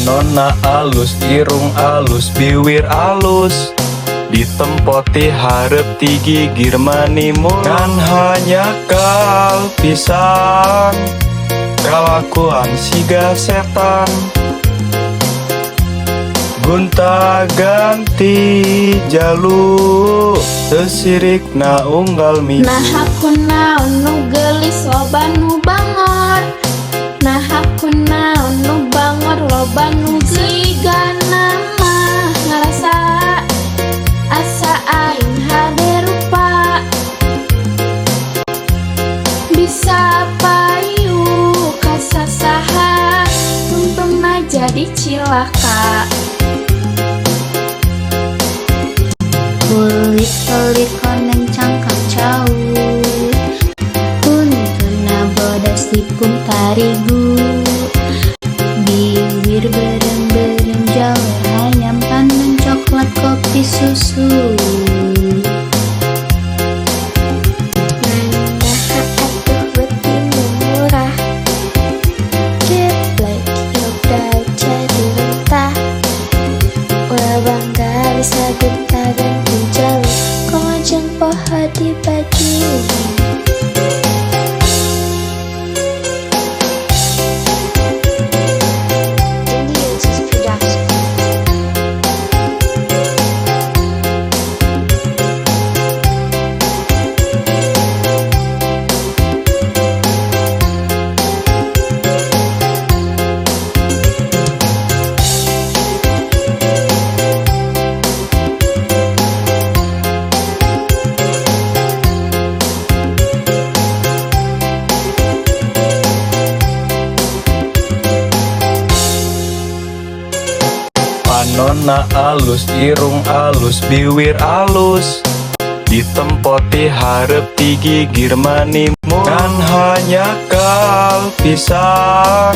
Panonna alus, irung alus, biwir alus, ditempoti hareup ti gigir manimu. Kan hanya kal pisan, kalakuan siga setan. Gunta ganti jalu, teu sirikna unggal minggu. Nah aku naon nu geulis loba nu bangor. Nah aku naon nu bangor loba nu sigana mah ngarasa asa aing hade rupa. Bisa payu kasasaha tuntungna jadi cilaka. Kulit koneng cangkang cau, kuntuna bodas dipung tarigu, bibir berem-berem jawer ayam pandan coklat kopi susu. Nah atuh beuti nu murah, geblek hirup daek jadi rentah. Ulah bangga bisa gunta ganti jalur, kongajeng poho di baju. Panonna alus, irung alus, biwir alus, ditempoti hareup ti gigir manimu. Kan hanya kal pisan,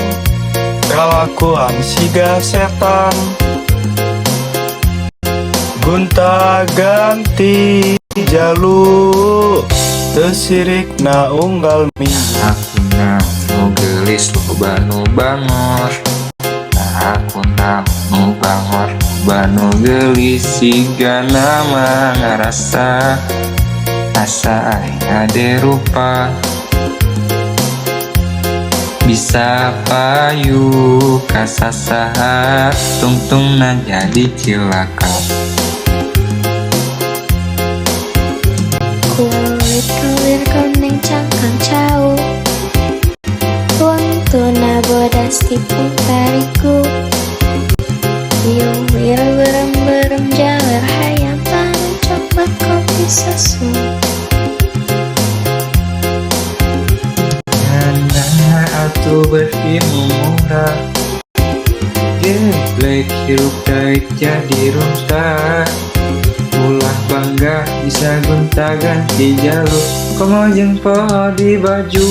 kalakuan siga setan. Gunta ganti jalu, teu sirikna unggal minggu. Aku naon nu geulis loba nu bangor. Aku naon nu bangor loba nu geulis sigana mah ngarasa asa aing hade rupa. Bisa payu kasasaha tungtungna jadi cilaka. Kulit koneng cangkang cau, kuntuna bodas dipung tarigu, biwir berem-berem jawer hayam pandan coklat kopi susu. Nah atuh beuti nu murah, geblek hirup daek jadi runtah. Ulah bangga bisa gunta ganti jalur, kongajeng poho di baju.